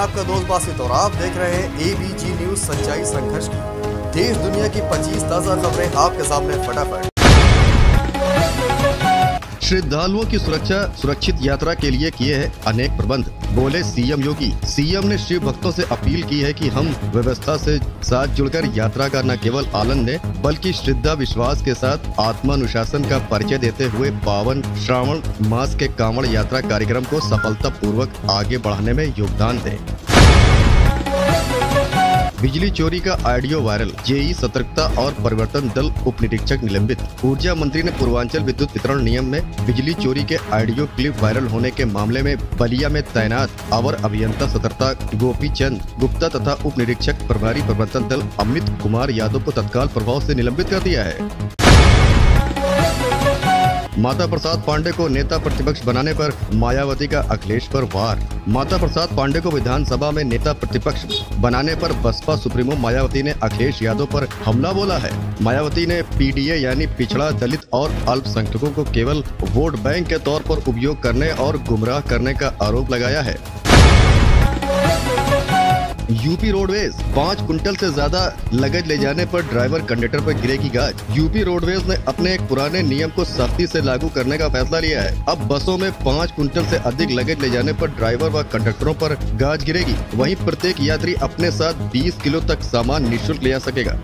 आपका दोस्त बासित और आप देख रहे हैं एबीजी न्यूज, सच्चाई संघर्ष की। देश दुनिया की 25 ताजा खबरें आपके सामने फटाफट। श्रद्धालुओं की सुरक्षित यात्रा के लिए किए हैं अनेक प्रबंध, बोले सीएम योगी। सीएम ने शिव भक्तों से अपील की है कि हम व्यवस्था से साथ जुड़कर यात्रा का न केवल आनंद लें बल्कि श्रद्धा विश्वास के साथ आत्मानुशासन का परिचय देते हुए पावन श्रावण मास के कांवड़ यात्रा कार्यक्रम को सफलतापूर्वक आगे बढ़ाने में योगदान दें। बिजली चोरी का ऑडियो वायरल, जेई सतर्कता और परिवर्तन दल उप निरीक्षक निलंबित। ऊर्जा मंत्री ने पूर्वांचल विद्युत वितरण नियम में बिजली चोरी के ऑडियो क्लिप वायरल होने के मामले में बलिया में तैनात अवर अभियंता सतर्कता गोपी चंद गुप्ता तथा उप निरीक्षक प्रभारी परिवर्तन दल अमित कुमार यादव को तत्काल प्रभाव से निलंबित कर दिया है। माता प्रसाद पांडे को नेता प्रतिपक्ष बनाने पर मायावती का अखिलेश पर वार। माता प्रसाद पांडे को विधानसभा में नेता प्रतिपक्ष बनाने पर बसपा सुप्रीमो मायावती ने अखिलेश यादव पर हमला बोला है। मायावती ने पीडीए यानी पिछड़ा, दलित और अल्पसंख्यकों को केवल वोट बैंक के तौर पर उपयोग करने और गुमराह करने का आरोप लगाया है। यूपी रोडवेज, 5 कुंटल से ज्यादा लगेज ले जाने पर ड्राइवर कंडक्टर पर गिरेगी गाज। यूपी रोडवेज ने अपने एक पुराने नियम को सख्ती से लागू करने का फैसला लिया है। अब बसों में 5 कुंटल से अधिक लगेज ले जाने पर ड्राइवर व कंडक्टरों पर गाज गिरेगी। वहीं प्रत्येक यात्री अपने साथ 20 किलो तक सामान निःशुल्क ले जा सकेगा।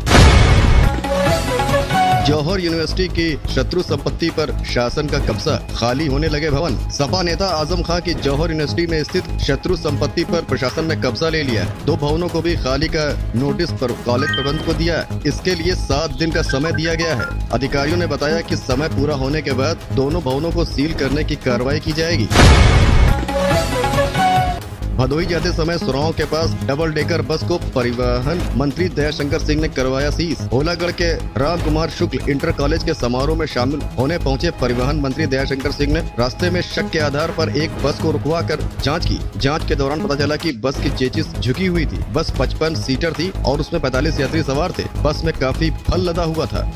जौहर यूनिवर्सिटी की शत्रु संपत्ति पर शासन का कब्जा, खाली होने लगे भवन। सपा नेता आजम खां की जौहर यूनिवर्सिटी में स्थित शत्रु संपत्ति पर प्रशासन ने कब्जा ले लिया। 2 भवनों को भी खाली का नोटिस पर कॉलेज प्रबंध को दिया। इसके लिए 7 दिन का समय दिया गया है। अधिकारियों ने बताया कि समय पूरा होने के बाद दोनों भवनों को सील करने की कार्रवाई की जाएगी। भदोही जाते समय सुराव के पास डबल डेकर बस को परिवहन मंत्री दयाशंकर सिंह ने करवाया सीज। होलागढ़ के राम कुमार शुक्ल इंटर कॉलेज के समारोह में शामिल होने पहुंचे परिवहन मंत्री दयाशंकर सिंह ने रास्ते में शक के आधार पर एक बस को रुकवा कर जांच की। जांच के दौरान पता चला कि बस की चेचिस झुकी हुई थी। बस 55 सीटर थी और उसमें 45 यात्री सवार थे। बस में काफी फल लदा हुआ था।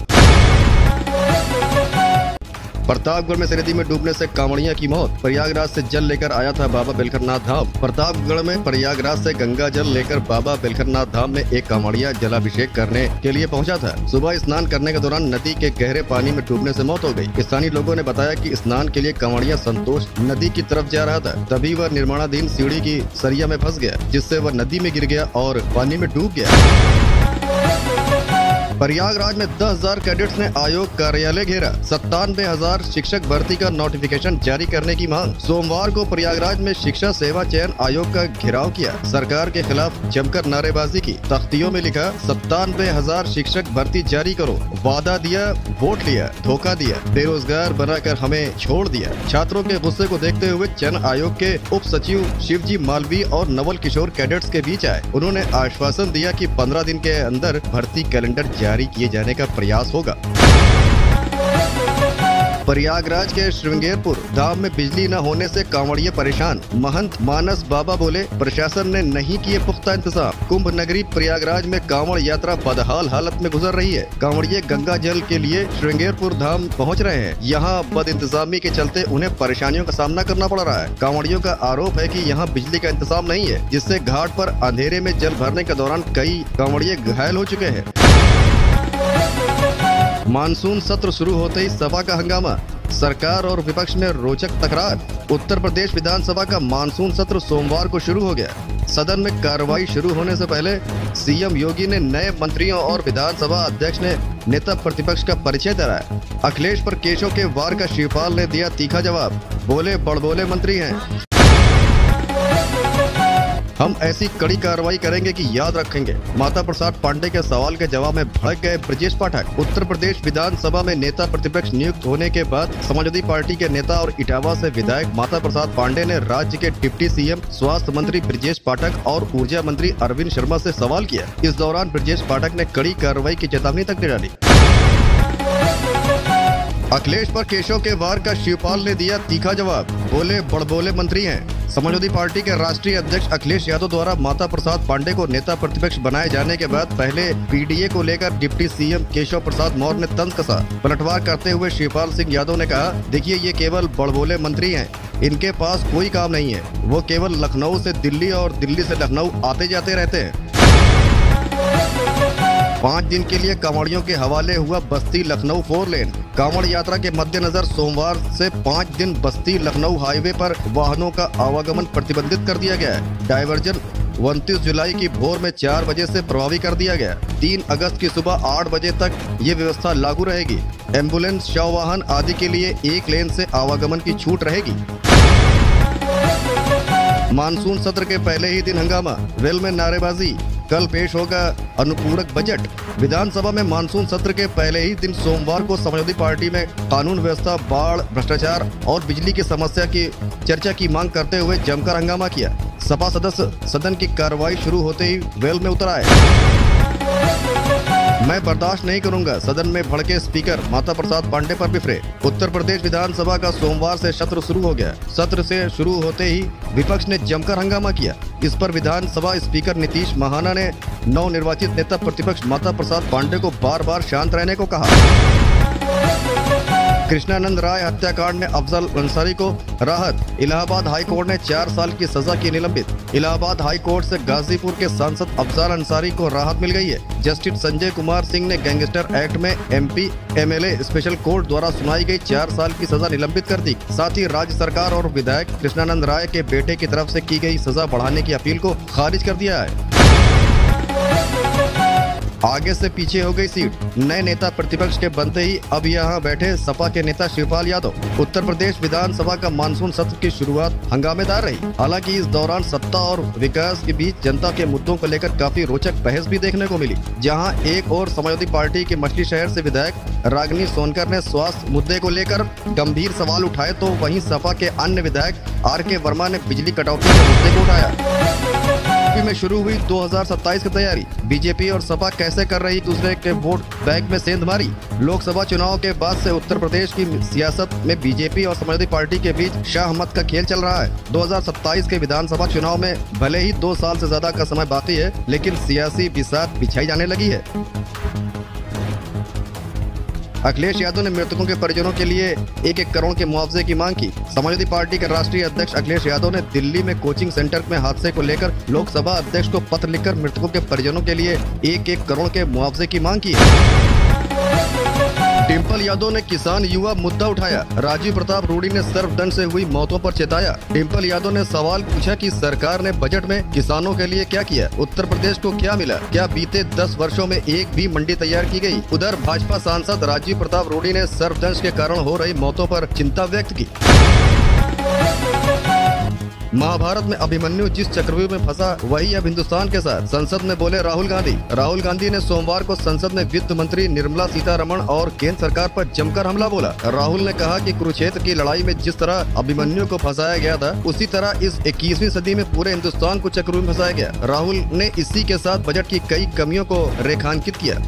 प्रतापगढ़ में सरयदी में डूबने से कांवड़िया की मौत। प्रयागराज से जल लेकर आया था बाबा बेलखरनाथ धाम। प्रतापगढ़ में प्रयागराज से गंगा जल लेकर बाबा बेलखरनाथ धाम में एक कांवड़िया जलाभिषेक करने के लिए पहुंचा था। सुबह स्नान करने के दौरान नदी के गहरे पानी में डूबने से मौत हो गई। स्थानीय लोगों ने बताया कि स्नान के लिए कांवड़िया संतोष नदी की तरफ जा रहा था, तभी वह निर्माणाधीन सीढ़ी की सरिया में फंस गया, जिससे वह नदी में गिर गया और पानी में डूब गया। प्रयागराज में 10,000 कैडेट्स ने आयोग कार्यालय घेरा। 97,000 शिक्षक भर्ती का नोटिफिकेशन जारी करने की मांग। सोमवार को प्रयागराज में शिक्षा सेवा चयन आयोग का घेराव किया। सरकार के खिलाफ जमकर नारेबाजी की। तख्तियों में लिखा 97,000 शिक्षक भर्ती जारी करो। वादा दिया, वोट लिया, धोखा दिया, बेरोजगार बनाकर हमें छोड़ दिया। छात्रों के गुस्से को देखते हुए चयन आयोग के उप सचिव शिवजी मालवी और नवल किशोर कैडेट्स के बीच आए। उन्होंने आश्वासन दिया कि 15 दिन के अंदर भर्ती कैलेंडर जारी किए जाने का प्रयास होगा। प्रयागराज के श्रृंगेरपुर धाम में बिजली न होने से कांवड़िये परेशान। महंत मानस बाबा बोले, प्रशासन ने नहीं किए पुख्ता इंतजाम। कुंभ नगरी प्रयागराज में कांवड़ यात्रा बदहाल हालत में गुजर रही है। कांवड़िये गंगा जल के लिए श्रृंगेरपुर धाम पहुंच रहे हैं। यहाँ बद इंतजामी के चलते उन्हें परेशानियों का सामना करना पड़ रहा है। कांवड़ियों का आरोप है कि यहाँ बिजली का इंतजाम नहीं है, जिससे घाट पर अंधेरे में जल भरने के दौरान कई कांवड़िये घायल हो चुके हैं। मानसून सत्र शुरू होते ही सभा का हंगामा, सरकार और विपक्ष में रोचक तकरार। उत्तर प्रदेश विधानसभा का मानसून सत्र सोमवार को शुरू हो गया। सदन में कार्रवाई शुरू होने से पहले सीएम योगी ने नए मंत्रियों और विधानसभा अध्यक्ष ने नेता प्रतिपक्ष का परिचय कराया। अखिलेश पर केसों के वार का शिवपाल ने दिया तीखा जवाब, बोले बड़बोले मंत्री हैं। हम ऐसी कड़ी कार्रवाई करेंगे कि याद रखेंगे। माता प्रसाद पांडे के सवाल के जवाब में भड़क गए ब्रजेश पाठक। उत्तर प्रदेश विधानसभा में नेता प्रतिपक्ष नियुक्त होने के बाद समाजवादी पार्टी के नेता और इटावा से विधायक माता प्रसाद पांडे ने राज्य के डिप्टी सीएम, स्वास्थ्य मंत्री ब्रजेश पाठक और ऊर्जा मंत्री अरविंद शर्मा से सवाल किया। इस दौरान ब्रजेश पाठक ने कड़ी कार्रवाई की चेतावनी तक दे डाली। अखिलेश पर केशव के वार का शिवपाल ने दिया तीखा जवाब, बोले बड़बोले मंत्री हैं। समाजवादी पार्टी के राष्ट्रीय अध्यक्ष अखिलेश यादव द्वारा माता प्रसाद पांडे को नेता प्रतिपक्ष बनाए जाने के बाद पहले पीडीए को लेकर डिप्टी सीएम केशव प्रसाद मौर्य ने तंज कसा। पलटवार करते हुए शिवपाल सिंह यादव ने कहा, देखिए ये केवल बड़बोले मंत्री हैं। इनके पास कोई काम नहीं है। वो केवल लखनऊ से दिल्ली और दिल्ली से लखनऊ आते जाते रहते हैं। 5 दिन के लिए कांवड़ियों के हवाले हुआ बस्ती लखनऊ 4 लेन। कांवड़ यात्रा के मद्देनजर सोमवार से 5 दिन बस्ती लखनऊ हाईवे पर वाहनों का आवागमन प्रतिबंधित कर दिया गया है। डायवर्जन 29 जुलाई की भोर में 4 बजे से प्रभावी कर दिया गया। 3 अगस्त की सुबह 8 बजे तक ये व्यवस्था लागू रहेगी। एम्बुलेंस, शव वाहन आदि के लिए 1 लेन से आवागमन की छूट रहेगी। मानसून सत्र के पहले ही दिन हंगामा, वेल में नारेबाजी। कल पेश होगा अनुपूरक बजट। विधानसभा में मानसून सत्र के पहले ही दिन सोमवार को समाजवादी पार्टी में कानून व्यवस्था, बाढ़, भ्रष्टाचार और बिजली की समस्या की चर्चा की मांग करते हुए जमकर हंगामा किया। सपा सदस्य सदन की कार्रवाई शुरू होते ही वेल में उतर आए। मैं बर्दाश्त नहीं करूंगा, सदन में भड़के स्पीकर, माता प्रसाद पांडे पर बिफरे। उत्तर प्रदेश विधानसभा का सोमवार से सत्र शुरू हो गया। सत्र से शुरू होते ही विपक्ष ने जमकर हंगामा किया। इस पर विधानसभा स्पीकर नीतीश महाना ने नवनिर्वाचित नेता प्रतिपक्ष माता प्रसाद पांडे को बार बार शांत रहने को कहा। कृष्णानंद राय हत्याकांड में अफजल अंसारी को राहत। इलाहाबाद हाई कोर्ट ने 4 साल की सजा की निलंबित। इलाहाबाद हाई कोर्ट से गाजीपुर के सांसद अफजल अंसारी को राहत मिल गई है। जस्टिस संजय कुमार सिंह ने गैंगस्टर एक्ट में MP MLA स्पेशल कोर्ट द्वारा सुनाई गई 4 साल की सजा निलंबित कर दी। साथ ही राज्य सरकार और विधायक कृष्णानंद राय के बेटे की तरफ से की गई सजा बढ़ाने की अपील को खारिज कर दिया है। आगे से पीछे हो गई सीट। नए नेता प्रतिपक्ष के बनते ही अब यहाँ बैठे सपा के नेता शिवपाल यादव। उत्तर प्रदेश विधानसभा का मानसून सत्र की शुरुआत हंगामेदार रही। हालांकि इस दौरान सत्ता और विकास के बीच जनता के मुद्दों को लेकर काफी रोचक बहस भी देखने को मिली। जहां एक और समाजवादी पार्टी के मछली शहर से विधायक रागिनी सोनकर ने स्वास्थ्य मुद्दे को लेकर गंभीर सवाल उठाए, तो वहीं सपा के अन्य विधायक RK वर्मा ने बिजली कटौती के मुद्दे को उठाया। में शुरू हुई 2027 की तैयारी। बीजेपी और सपा कैसे कर रही दूसरे के वोट बैंक में सेंधमारी। लोकसभा चुनाव के बाद से उत्तर प्रदेश की सियासत में बीजेपी और समाजवादी पार्टी के बीच शाह मत का खेल चल रहा है। 2027 के विधानसभा चुनाव में भले ही 2 साल से ज्यादा का समय बाकी है, लेकिन सियासी बिसात बिछाई जाने लगी है। अखिलेश यादव ने मृतकों के परिजनों के लिए 1-1 करोड़ के मुआवजे की मांग की। समाजवादी पार्टी के राष्ट्रीय अध्यक्ष अखिलेश यादव ने दिल्ली में कोचिंग सेंटर में हादसे को लेकर लोकसभा अध्यक्ष को पत्र लिखकर मृतकों के परिजनों के लिए 1-1 करोड़ के मुआवजे की मांग की है। डिम्पल यादव ने किसान युवा मुद्दा उठाया। राजीव प्रताप रूडी ने सर्वदंड से हुई मौतों पर चेताया। डिम्पल यादव ने सवाल पूछा कि सरकार ने बजट में किसानों के लिए क्या किया, उत्तर प्रदेश को क्या मिला, क्या बीते 10 वर्षों में एक भी मंडी तैयार की गई। उधर भाजपा सांसद राजीव प्रताप रूडी ने सर्वदंश के कारण हो रही मौतों पर चिंता व्यक्त की। महाभारत में अभिमन्यु जिस चक्रव्यूह में फंसा वही अब हिंदुस्तान के साथ, संसद में बोले राहुल गांधी। राहुल गांधी ने सोमवार को संसद में वित्त मंत्री निर्मला सीतारमण और केंद्र सरकार पर जमकर हमला बोला। राहुल ने कहा कि कुरुक्षेत्र की लड़ाई में जिस तरह अभिमन्यु को फंसाया गया था, उसी तरह इस 21वीं सदी में पूरे हिंदुस्तान को चक्रव्यूह में फंसाया गया। राहुल ने इसी के साथ बजट की कई कमियों को रेखांकित किया।